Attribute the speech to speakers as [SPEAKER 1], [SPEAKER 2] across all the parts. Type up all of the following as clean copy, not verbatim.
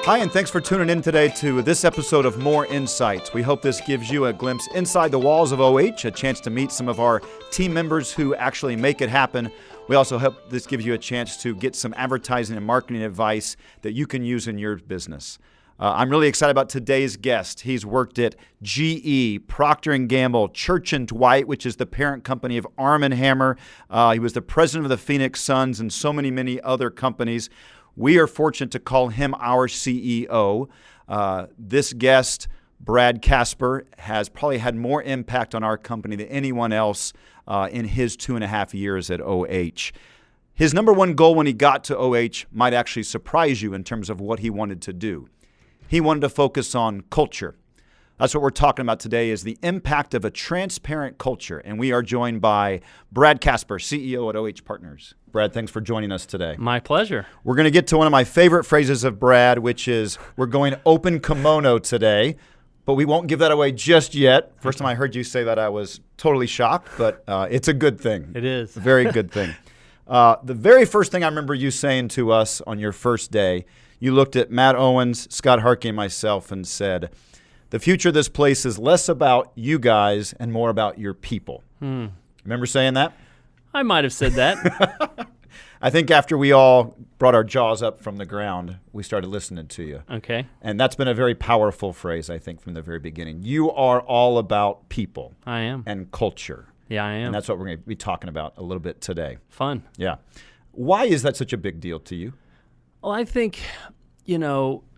[SPEAKER 1] Hi, and thanks for tuning in today to this episode of More Insights. We hope this gives you a glimpse inside the walls of OH, a chance to meet some of our team members who actually make it happen. We also hope this gives you a chance to get some advertising and marketing advice that you can use in your business. I'm really excited about today's guest. He's worked at GE, Procter & Gamble, Church & Dwight, which is the parent company of Arm & Hammer. He was the president of the Phoenix Suns and so many other companies. We are fortunate to call him our CEO. This guest, Brad Casper, has probably had more impact on our company than anyone else in his 2.5 years at OH. His number one goal when he got to OH might actually surprise you in terms of what he wanted to do. He wanted to focus on culture. That's what we're talking about today, is the impact of a transparent culture. And we are joined by Brad Casper, CEO at OH Partners. Brad, thanks for joining us today.
[SPEAKER 2] My pleasure.
[SPEAKER 1] We're going to get to one of my favorite phrases of Brad, which is we're going open kimono today, but we won't give that away just yet. First time I heard you say that, I was totally shocked, but it's a good thing.
[SPEAKER 2] It is.
[SPEAKER 1] A very good thing. The very first thing I remember you saying to us on your first day, you looked at Matt Owens, Scott Harkey, and myself and said, the future of this place is less about you guys and more about your people. Remember saying that?
[SPEAKER 2] I might have said that.
[SPEAKER 1] I think after we all brought our jaws up from the ground, we started listening to you.
[SPEAKER 2] Okay.
[SPEAKER 1] And that's been a very powerful phrase, I think, from the very beginning. You are all about people.
[SPEAKER 2] I am.
[SPEAKER 1] And culture.
[SPEAKER 2] Yeah, I am.
[SPEAKER 1] And that's what we're going to be talking about a little bit today.
[SPEAKER 2] Fun.
[SPEAKER 1] Yeah. Why is that such a big deal to you?
[SPEAKER 2] Well, I think,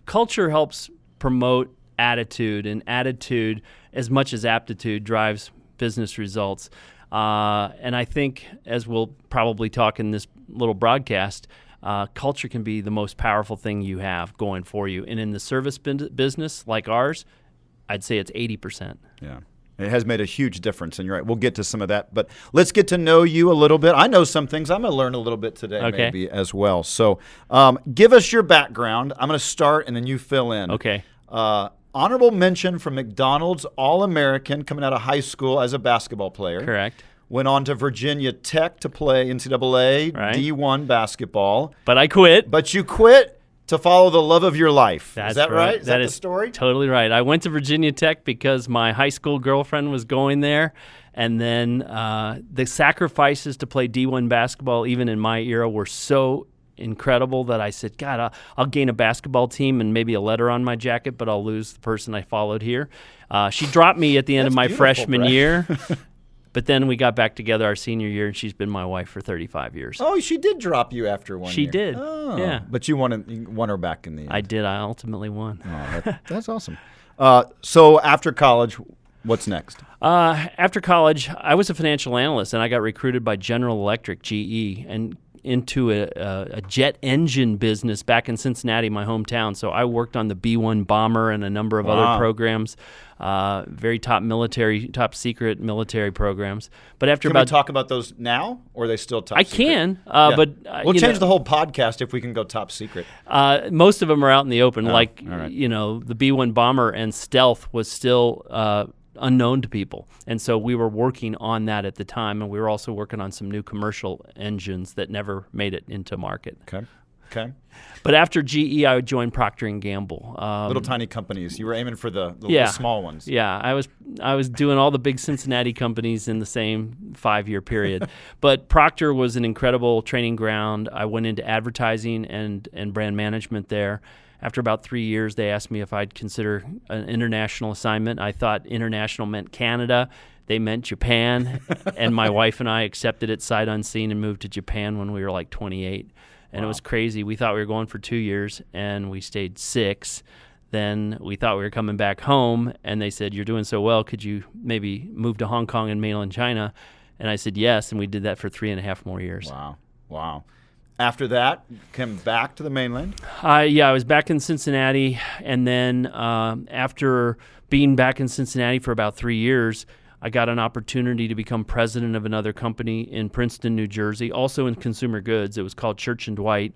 [SPEAKER 2] culture helps promote attitude, and attitude, as much as aptitude, drives business results. And I think, as we'll probably talk in this little broadcast, culture can be the most powerful thing you have going for you. And in the service business like ours, I'd say it's 80%.
[SPEAKER 1] Yeah. It has made a huge difference, and you're right. We'll get to some of that, but let's get to know you a little bit. I know some things. I'm going to learn a little bit today maybe as well. So give us your background. I'm going to start, and then you fill in.
[SPEAKER 2] Okay.
[SPEAKER 1] Honorable mention from McDonald's All-American coming out of high school as a basketball player.
[SPEAKER 2] Correct.
[SPEAKER 1] Went on to Virginia Tech to play NCAA D1 basketball.
[SPEAKER 2] But I quit.
[SPEAKER 1] But you quit to follow the love of your life.
[SPEAKER 2] That's
[SPEAKER 1] is that right? Is that the
[SPEAKER 2] is
[SPEAKER 1] story?
[SPEAKER 2] Totally right. I went to Virginia Tech because my high school girlfriend was going there. And then the sacrifices to play D1 basketball, even in my era, were so incredible that I said, God, I'll gain a basketball team and maybe a letter on my jacket, but I'll lose the person I followed here. She dropped me at the end of my freshman year. But then we got back together our senior year, and she's been my wife for 35 years.
[SPEAKER 1] Oh, she did drop you after one year.
[SPEAKER 2] She did.
[SPEAKER 1] Oh,
[SPEAKER 2] yeah.
[SPEAKER 1] But you won her back in the end.
[SPEAKER 2] I did. I ultimately won.
[SPEAKER 1] Oh, that's awesome. So after college, what's next?
[SPEAKER 2] After college, I was a financial analyst, and I got recruited by General Electric, GE, and into a jet engine business back in Cincinnati, my hometown. So I worked on the B-1 bomber and a number of other programs, very top secret military programs. But after
[SPEAKER 1] Can we talk about those now, or are they still top secret?
[SPEAKER 2] I can,
[SPEAKER 1] Yeah.
[SPEAKER 2] but
[SPEAKER 1] we'll change the whole podcast if we can go top secret.
[SPEAKER 2] Most of them are out in the open.
[SPEAKER 1] All right.
[SPEAKER 2] The B-1 bomber and stealth was still unknown to people. And so we were working on that at the time, and we were also working on some new commercial engines that never made it into market.
[SPEAKER 1] Okay.
[SPEAKER 2] But after GE, I joined Procter & Gamble.
[SPEAKER 1] Little tiny companies. You were aiming for the small ones.
[SPEAKER 2] Yeah, I was doing all the big Cincinnati companies in the same 5-year period. But Procter was an incredible training ground. I went into advertising and brand management there. After about 3 years, they asked me if I'd consider an international assignment. I thought international meant Canada. They meant Japan. And my wife and I accepted it sight unseen and moved to Japan when we were like 28. And It was crazy. We thought we were going for 2 years, and we stayed 6. Then we thought we were coming back home, and they said, you're doing so well, could you maybe move to Hong Kong and mainland China? And I said yes, and we did that for 3.5 more years.
[SPEAKER 1] Wow. After that, came back to the mainland?
[SPEAKER 2] I was back in Cincinnati, and then after being back in Cincinnati for about 3 years, I got an opportunity to become president of another company in Princeton, New Jersey, also in consumer goods. It was called Church & Dwight.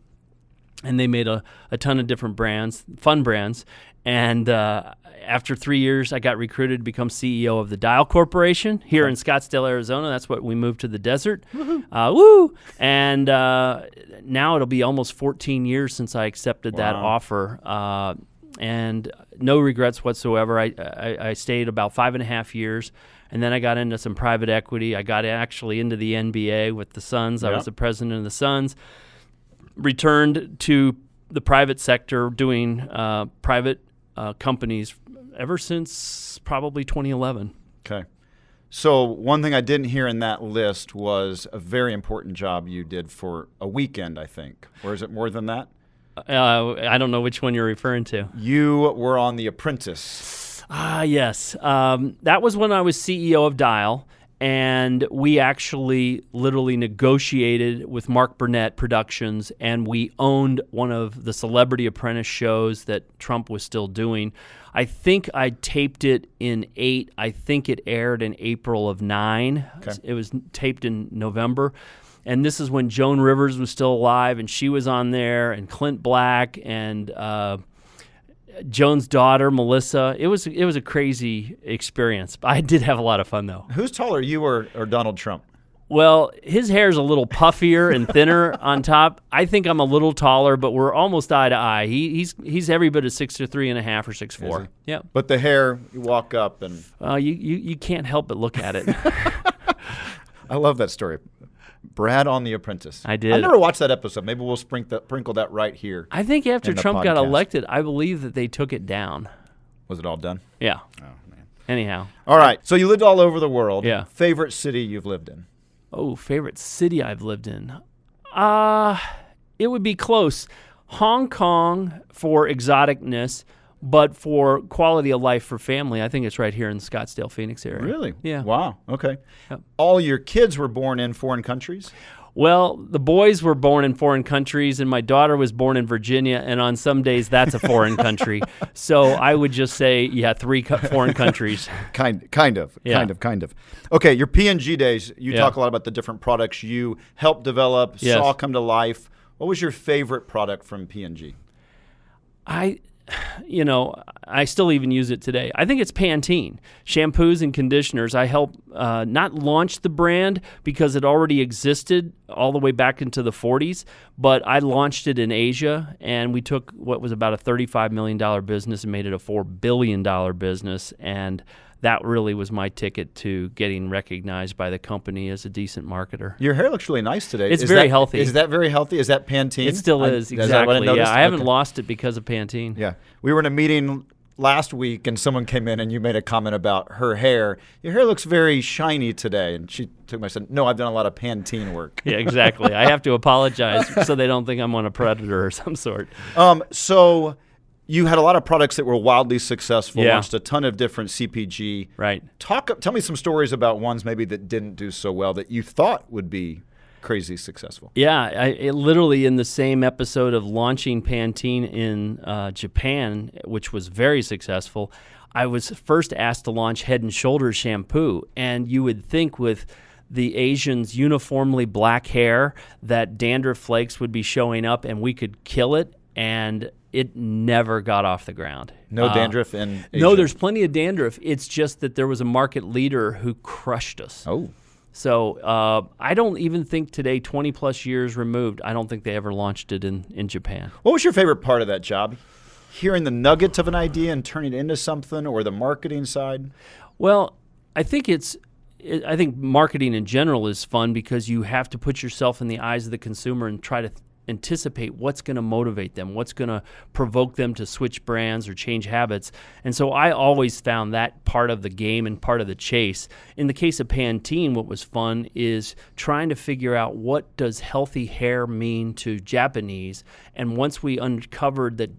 [SPEAKER 2] and they made a ton of different brands, fun brands. And after 3 years, I got recruited to become CEO of the Dial Corporation here in Scottsdale, Arizona. That's what we moved to the desert. Woo! And now it'll be almost 14 years since I accepted that offer. And no regrets whatsoever. I stayed about 5.5 years, and then I got into some private equity. I got actually into the NBA with the Suns. I was the president of the Suns. Returned to the private sector doing private companies ever since probably 2011.
[SPEAKER 1] Okay. So one thing I didn't hear in that list was a very important job you did for a weekend, I think. Or is it more than that?
[SPEAKER 2] I don't know which one you're referring to.
[SPEAKER 1] You were on The Apprentice.
[SPEAKER 2] Yes. That was when I was CEO of Dial, and we actually literally negotiated with Mark Burnett Productions, and we owned one of the Celebrity Apprentice shows that Trump was still doing. I think I taped it in 2008. I think it aired in April of 2009. Okay. It was taped in November. And this is when Joan Rivers was still alive, and she was on there, and Clint Black, and Joan's daughter, Melissa. It was a crazy experience. I did have a lot of fun, though.
[SPEAKER 1] Who's taller, you or Donald Trump?
[SPEAKER 2] Well, his hair's a little puffier and thinner on top. I think I'm a little taller, but we're almost eye to eye. He's every bit of 6'3.5" or 6'4". Yeah.
[SPEAKER 1] But the hair, you walk up and
[SPEAKER 2] you can't help but look at it.
[SPEAKER 1] I love that story. Brad on The Apprentice.
[SPEAKER 2] I did.
[SPEAKER 1] I never watched that episode. Maybe we'll sprinkle that right here.
[SPEAKER 2] I think after Trump got elected, I believe that they took it down.
[SPEAKER 1] Was it all done?
[SPEAKER 2] Yeah.
[SPEAKER 1] Oh, man.
[SPEAKER 2] Anyhow.
[SPEAKER 1] All right. So you lived all over the world.
[SPEAKER 2] Yeah.
[SPEAKER 1] Favorite city you've lived in?
[SPEAKER 2] Oh, favorite city I've lived in? It would be close. Hong Kong for exoticness, but for quality of life for family, I think it's right here in the Scottsdale, Phoenix area.
[SPEAKER 1] Really?
[SPEAKER 2] Yeah.
[SPEAKER 1] Wow. Okay.
[SPEAKER 2] Yep.
[SPEAKER 1] All your kids were born in foreign countries?
[SPEAKER 2] Well, the boys were born in foreign countries, and my daughter was born in Virginia, and on some days that's a foreign country. So I would just say, 3 foreign countries.
[SPEAKER 1] Kind of. Okay, your P&G days, you talk a lot about the different products you helped develop, saw come to life. What was your favorite product from P&G?
[SPEAKER 2] I still even use it today. I think it's Pantene. Shampoos and conditioners. I helped not launch the brand because it already existed all the way back into the 40s, but I launched it in Asia, and we took what was about a $35 million business and made it a $4 billion business, and that really was my ticket to getting recognized by the company as a decent marketer.
[SPEAKER 1] Your hair looks really nice today.
[SPEAKER 2] It's very healthy.
[SPEAKER 1] Is that very healthy? Is that Pantene?
[SPEAKER 2] It still is, exactly.
[SPEAKER 1] Is that what I noticed?
[SPEAKER 2] I haven't lost it because of Pantene.
[SPEAKER 1] Yeah. We were in a meeting last week, and someone came in, and you made a comment about her hair. Your hair looks very shiny today. And she took my said, no, I've done a lot of Pantene work.
[SPEAKER 2] Yeah, exactly. I have to apologize so they don't think I'm on a predator or some sort.
[SPEAKER 1] So you had a lot of products that were wildly successful,
[SPEAKER 2] Yeah.
[SPEAKER 1] launched a ton of different CPG.
[SPEAKER 2] Right.
[SPEAKER 1] Tell me some stories about ones maybe that didn't do so well that you thought would be crazy successful.
[SPEAKER 2] Yeah, it literally in the same episode of launching Pantene in Japan, which was very successful, I was first asked to launch Head & Shoulders shampoo, and you would think with the Asians' uniformly black hair that dandruff flakes would be showing up and we could kill it, and it never got off the ground.
[SPEAKER 1] No dandruff in Asia?
[SPEAKER 2] No, there's plenty of dandruff. It's just that there was a market leader who crushed us.
[SPEAKER 1] Oh.
[SPEAKER 2] So I don't even think today, 20-plus years removed, I don't think they ever launched it in Japan.
[SPEAKER 1] What was your favorite part of that job? Hearing the nuggets of an idea and turning it into something, or the marketing side?
[SPEAKER 2] Well, I think I think marketing in general is fun because you have to put yourself in the eyes of the consumer and try to anticipate what's going to motivate them, what's going to provoke them to switch brands or change habits. And so I always found that part of the game and part of the chase. In the case of Pantene, what was fun is trying to figure out what does healthy hair mean to Japanese. And once we uncovered that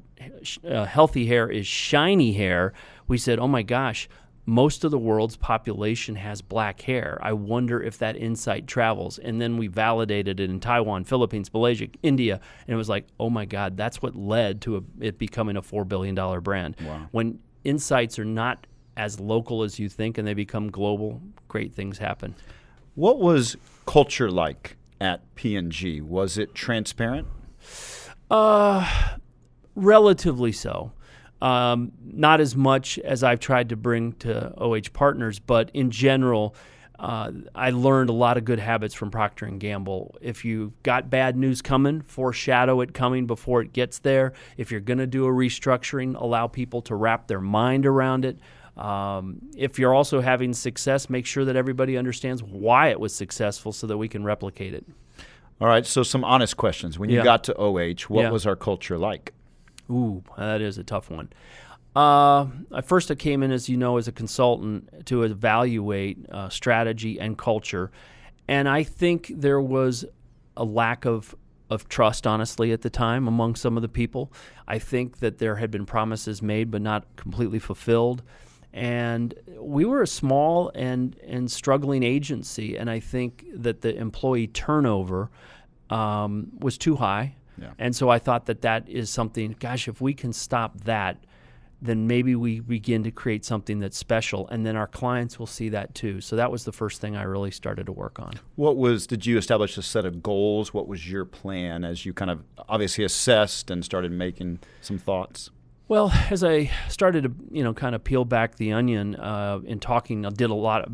[SPEAKER 2] healthy hair is shiny hair, we said, oh my gosh, most of the world's population has black hair. I wonder if that insight travels. And then we validated it in Taiwan, Philippines, Malaysia, India, and it was like, oh my God, that's what led to it becoming a $4 billion brand.
[SPEAKER 1] Wow.
[SPEAKER 2] When insights are not as local as you think and they become global, great things happen.
[SPEAKER 1] What was culture like at P&G? Was it transparent?
[SPEAKER 2] Relatively so. Not as much as I've tried to bring to OH Partners, but in general, I learned a lot of good habits from Procter & Gamble. If you've got bad news coming, foreshadow it coming before it gets there. If you're going to do a restructuring, allow people to wrap their mind around it. If you're also having success, make sure that everybody understands why it was successful so that we can replicate it.
[SPEAKER 1] All right, so some honest questions. When you got to OH, what was our culture like?
[SPEAKER 2] Ooh, that is a tough one. At first I came in, as you know, as a consultant to evaluate strategy and culture. And I think there was a lack of trust, honestly, at the time among some of the people. I think that there had been promises made but not completely fulfilled. And we were a small and struggling agency, and I think that the employee turnover was too high.
[SPEAKER 1] Yeah.
[SPEAKER 2] And so I thought that is something, gosh, if we can stop that, then maybe we begin to create something that's special, and then our clients will see that too. So that was the first thing I really started to work on.
[SPEAKER 1] Did you establish a set of goals? What was your plan as you kind of obviously assessed and started making some thoughts?
[SPEAKER 2] Well, as I started to, kind of peel back the onion in talking, I did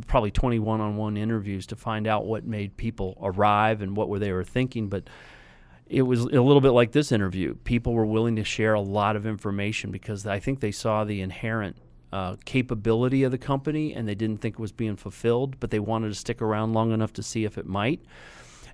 [SPEAKER 2] probably 20 one-on-one interviews to find out what made people arrive and what they were thinking. But it was a little bit like this interview. People were willing to share a lot of information because I think they saw the inherent capability of the company and they didn't think it was being fulfilled, but they wanted to stick around long enough to see if it might.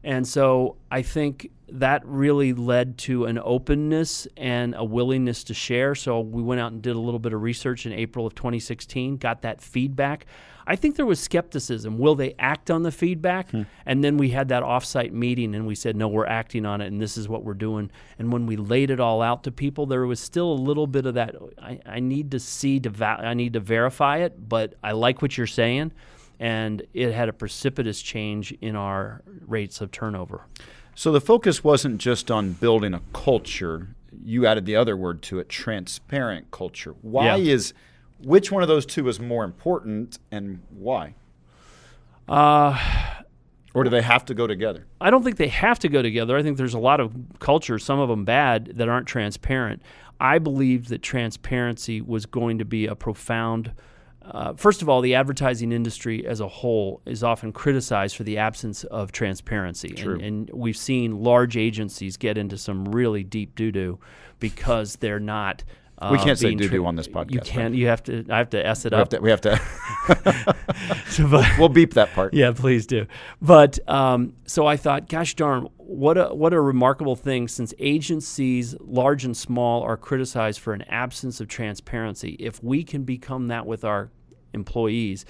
[SPEAKER 2] And so I think that really led to an openness and a willingness to share. So we went out and did a little bit of research in April of 2016, got that feedback. I think there was skepticism. Will they act on the feedback? And then we had that offsite meeting and we said, no, we're acting on it and this is what we're doing. And when we laid it all out to people, there was still a little bit of that, I need to verify it, but I like what you're saying. And it had a precipitous change in our rates of turnover.
[SPEAKER 1] So the focus wasn't just on building a culture. You added the other word to it, transparent culture. Which one of those two is more important and why? Or do they have to go together?
[SPEAKER 2] I don't think they have to go together. I think there's a lot of cultures, some of them bad, that aren't transparent. I believe that transparency was going to be a profound first of all, the advertising industry as a whole is often criticized for the absence of transparency. And we've seen large agencies get into some really deep doo-doo because they're not
[SPEAKER 1] we can't say doo-doo on this podcast.
[SPEAKER 2] You can't. Right? You have to. I have to S it
[SPEAKER 1] up. We have to. We'll beep that part.
[SPEAKER 2] Yeah, please do. But so I thought, gosh darn, what a remarkable thing, since agencies, large and small, are criticized for an absence of transparency. If we can become that with our employees,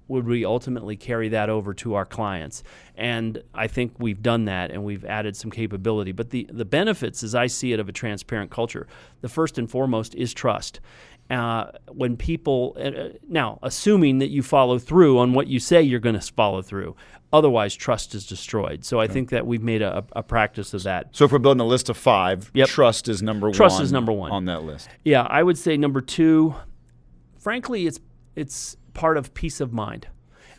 [SPEAKER 2] would we ultimately carry that over to our clients? And I think we've done that, and we've added some capability. But the benefits, as I see it, of a transparent culture, the first and foremost is trust. When people, now, assuming that you follow through on what you say you're going to follow through, otherwise trust is destroyed. So I think that we've made a practice of that.
[SPEAKER 1] So if we're building a list of 5, trust is number one.
[SPEAKER 2] Trust is number one
[SPEAKER 1] on that list.
[SPEAKER 2] Yeah, I would say number 2, frankly, it's part of peace of mind.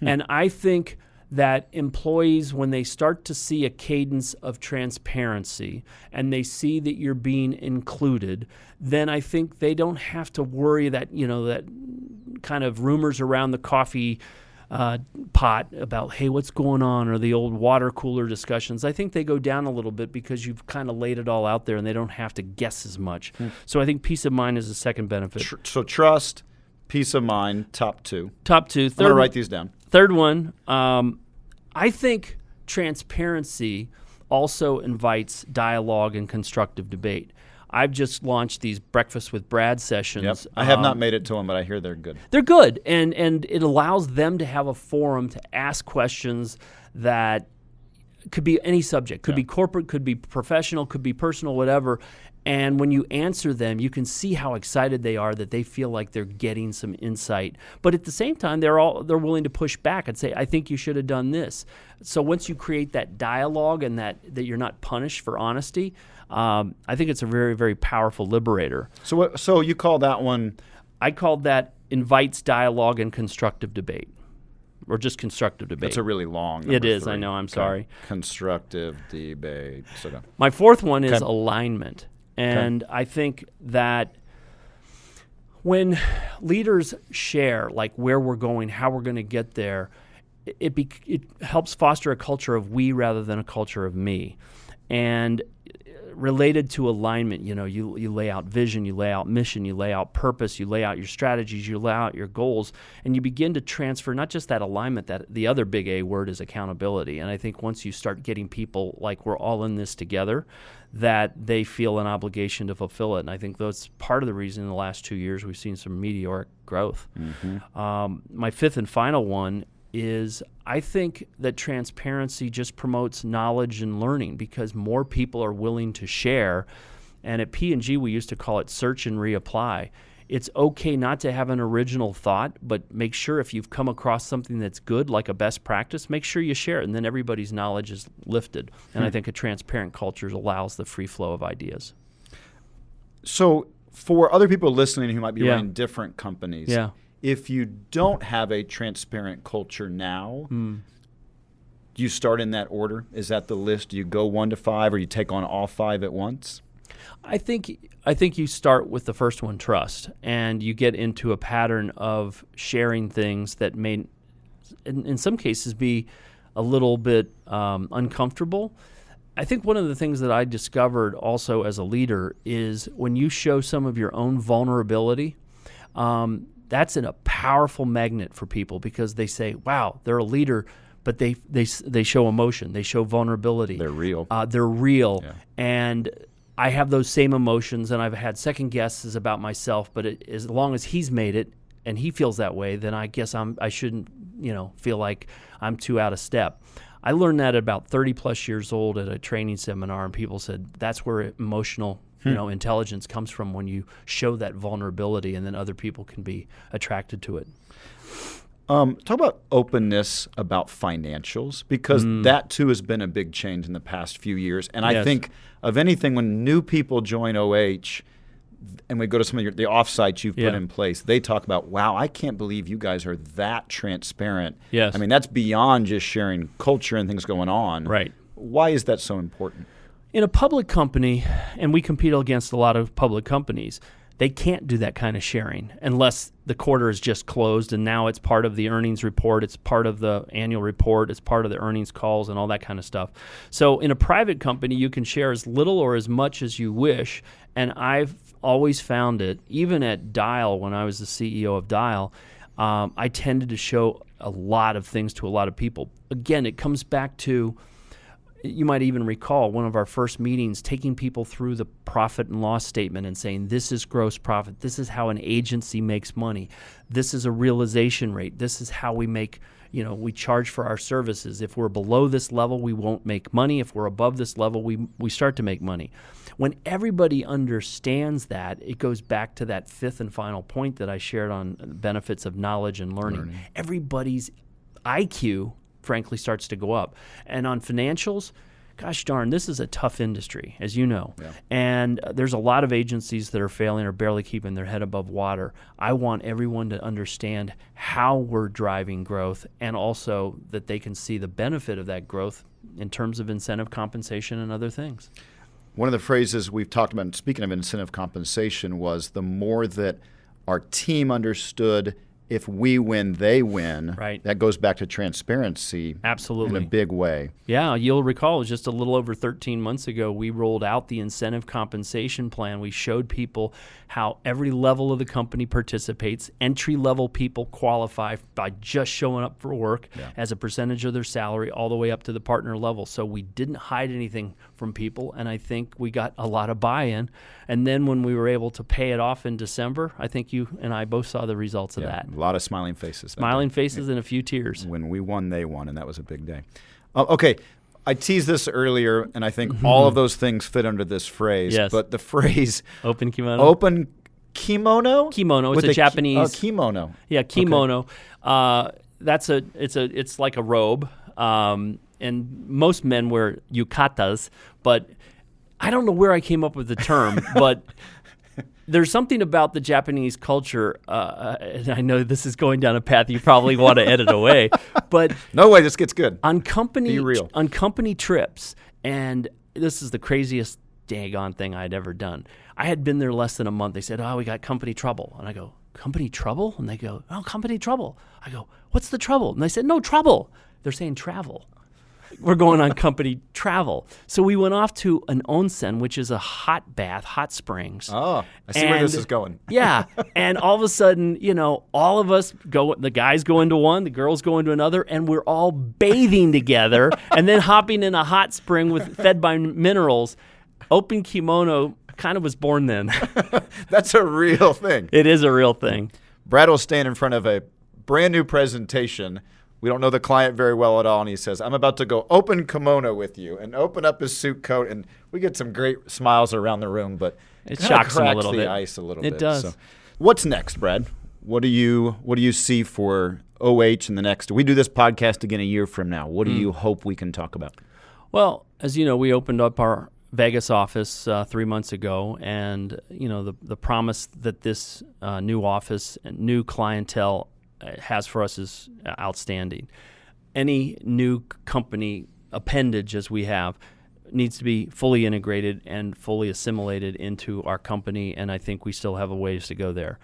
[SPEAKER 2] And I think that employees, when they start to see a cadence of transparency and they see that you're being included, then I think they don't have to worry that, that kind of rumors around the coffee pot about, hey, what's going on, or the old water cooler discussions. I think they go down a little bit because you've kind of laid it all out there and they don't have to guess as much. So I think peace of mind is the second benefit.
[SPEAKER 1] So trust, peace of mind, top 2.
[SPEAKER 2] Top 2.
[SPEAKER 1] I'm going to write these down.
[SPEAKER 2] Third one, I think transparency also invites dialogue and constructive debate. I've just launched these Breakfast with Brad sessions.
[SPEAKER 1] Yep. I have not made it to them, but I hear they're good.
[SPEAKER 2] They're good, and it allows them to have a forum to ask questions that could be any subject. Could be corporate, could be professional, could be personal, whatever. And when you answer them, you can see how excited they are, that they feel like they're getting some insight. But at the same time, they're willing to push back and say, I think you should have done this. So once you create that dialogue and that you're not punished for honesty, I think it's a very, very powerful liberator.
[SPEAKER 1] So you call that one?
[SPEAKER 2] I called that invites dialogue and constructive debate. Or just constructive debate.
[SPEAKER 1] That's a really long number.
[SPEAKER 2] It is,
[SPEAKER 1] 3.
[SPEAKER 2] I know, I'm sorry.
[SPEAKER 1] Constructive debate. So go.
[SPEAKER 2] My fourth one is alignment. And I think that when leaders share like where we're going, how we're going to get there, it helps foster a culture of we rather than a culture of me. And related to alignment, you lay out vision, you lay out mission, you lay out purpose, you lay out your strategies, you lay out your goals, and you begin to transfer not just that alignment, that the other big A word is accountability. And I think once you start getting people like we're all in this together, that they feel an obligation to fulfill it. And I think that's part of the reason in the last 2 years we've seen some meteoric growth. My fifth and final one is I think that transparency just promotes knowledge and learning because more people are willing to share. And at P&G, we used to call it search and reapply. It's okay not to have an original thought, but make sure if you've come across something that's good, like a best practice, make sure you share it, and then everybody's knowledge is lifted. And I think a transparent culture allows the free flow of ideas.
[SPEAKER 1] So for other people listening who might be running different companies, if you don't have a transparent culture now, do you start in that order? Is that the list? Do you go 1 to 5 or you take on all 5 at once?
[SPEAKER 2] I think you start with the first one, trust, and you get into a pattern of sharing things that may, in some cases, be a little bit uncomfortable. I think one of the things that I discovered also as a leader is when you show some of your own vulnerability, that's a powerful magnet for people because they say, wow, they're a leader, but they show emotion, they show vulnerability.
[SPEAKER 1] They're real.
[SPEAKER 2] And I have those same emotions, and I've had second guesses about myself, but as long as he's made it and he feels that way, then I guess I shouldn't feel like I'm too out of step. I learned that at about 30 plus years old at a training seminar, and people said that's where emotional intelligence comes from, when you show that vulnerability, and then other people can be attracted to it.
[SPEAKER 1] Talk about openness about financials, because that too has been a big change in the past few years. And I think of anything, when new people join OH and we go to some of the offsites you've put in place, they talk about, wow, I can't believe you guys are that transparent.
[SPEAKER 2] Yes.
[SPEAKER 1] I mean, that's beyond just sharing culture and things going on.
[SPEAKER 2] Right.
[SPEAKER 1] Why is that so important?
[SPEAKER 2] In a public company, and we compete against a lot of public companies, they can't do that kind of sharing unless the quarter is just closed and now it's part of the earnings report, it's part of the annual report, it's part of the earnings calls and all that kind of stuff. So in a private company, you can share as little or as much as you wish, and I've always found it, even at Dial, when I was the CEO of Dial, I tended to show a lot of things to a lot of people. Again, it comes back to, you might even recall one of our first meetings taking people through the profit and loss statement and saying, this is gross profit, this is how an agency makes money, this is a realization rate, this is how we make, we charge for our services. If we're below this level, we won't make money. If we're above this level, we start to make money. When everybody understands that, it goes back to that fifth and final point that I shared on benefits of knowledge and learning. Everybody's IQ frankly starts to go up. And on financials, gosh darn, this is a tough industry, as you know. Yeah. And there's a lot of agencies that are failing or barely keeping their head above water. I want everyone to understand how we're driving growth, and also that they can see the benefit of that growth in terms of incentive compensation and other things.
[SPEAKER 1] One of the phrases we've talked about, speaking of incentive compensation, was the more that our team understood if we win, they win.
[SPEAKER 2] Right.
[SPEAKER 1] That goes back to transparency.
[SPEAKER 2] Absolutely.
[SPEAKER 1] In a big way.
[SPEAKER 2] Yeah, you'll recall just a little over 13 months ago, we rolled out the incentive compensation plan. We showed people how every level of the company participates. Entry-level people qualify by just showing up for work as a percentage of their salary, all the way up to the partner level. So we didn't hide anything from people, and I think we got a lot of buy-in. And then when we were able to pay it off in December, I think you and I both saw the results of that.
[SPEAKER 1] A lot of smiling faces.
[SPEAKER 2] Smiling faces and a few tears.
[SPEAKER 1] When we won, they won, and that was a big day. Okay, I teased this earlier, and I think all of those things fit under this phrase.
[SPEAKER 2] Yes.
[SPEAKER 1] But the phrase
[SPEAKER 2] open kimono.
[SPEAKER 1] Open kimono?
[SPEAKER 2] Kimono. It's a Japanese.
[SPEAKER 1] Kimono.
[SPEAKER 2] Yeah, kimono. Okay. It's like a robe. And most men wear yukatas, but I don't know where I came up with the term, but there's something about the Japanese culture, and I know this is going down a path you probably want to edit away, but
[SPEAKER 1] no way, this gets good.
[SPEAKER 2] On company,
[SPEAKER 1] Be real.
[SPEAKER 2] On company trips, and this is the craziest daggone thing I'd ever done. I had been there less than a month. They said, "Oh, we got company trouble." And I go, "Company trouble?" And they go, "Oh, company trouble." I go, "What's the trouble?" And they said, "No trouble." They're saying travel. We're going on company travel. So we went off to an onsen, which is a hot bath, hot springs.
[SPEAKER 1] Oh, I see where this is going.
[SPEAKER 2] Yeah. And all of a sudden, all of us go, the guys go into one, the girls go into another, and we're all bathing together and then hopping in a hot spring fed by minerals. Open Kimono kind of was born then.
[SPEAKER 1] That's a real thing.
[SPEAKER 2] It is a real thing.
[SPEAKER 1] Brad will stand in front of a brand new presentation. We don't know the client very well at all, and he says, "I'm about to go open kimono with you," and open up his suit coat, and we get some great smiles around the room, but
[SPEAKER 2] it shocks him a
[SPEAKER 1] cracks
[SPEAKER 2] little
[SPEAKER 1] the
[SPEAKER 2] bit.
[SPEAKER 1] ice a little bit.
[SPEAKER 2] It does.
[SPEAKER 1] So, what's next, Brad? What do you see for OH in the next? We do this podcast again a year from now. What do you hope we can talk about?
[SPEAKER 2] Well, as you know, we opened up our Vegas office 3 months ago, and the promise that this new office and new clientele has for us is outstanding. Any new company appendage as we have needs to be fully integrated and fully assimilated into our company, and I think we still have a ways to go there.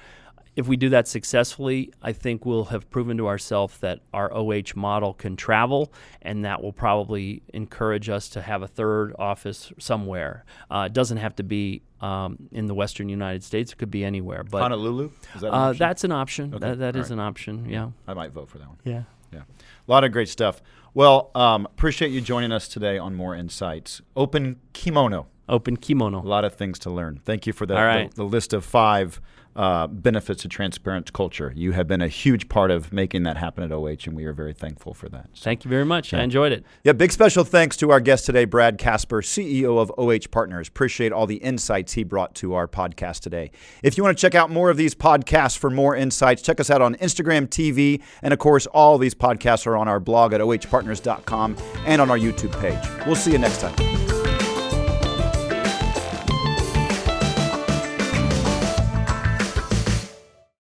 [SPEAKER 2] If we do that successfully, I think we'll have proven to ourselves that our OH model can travel, and that will probably encourage us to have a third office somewhere. It doesn't have to be in the Western United States. It could be anywhere. But
[SPEAKER 1] Honolulu? Is that an option?
[SPEAKER 2] That's an option.
[SPEAKER 1] Okay.
[SPEAKER 2] That is an option, yeah.
[SPEAKER 1] I might vote for that one.
[SPEAKER 2] Yeah.
[SPEAKER 1] Yeah. A lot of great stuff. Well, appreciate you joining us today on More Insights. Open Kimono.
[SPEAKER 2] Open Kimono.
[SPEAKER 1] A lot of things to learn. Thank you for
[SPEAKER 2] All right.
[SPEAKER 1] the list of 5 benefits of transparent culture. You have been a huge part of making that happen at OH, and we are very thankful for that. So,
[SPEAKER 2] Thank you very much.
[SPEAKER 1] Yeah.
[SPEAKER 2] I enjoyed it.
[SPEAKER 1] yeah, big special thanks to our guest today, Brad Casper, CEO of OH Partners. Appreciate all the insights he brought to our podcast today. If you want to check out more of these podcasts for more insights, check us out on Instagram TV. And of course, all these podcasts are on our blog at ohpartners.com and on our YouTube page. We'll see you next time.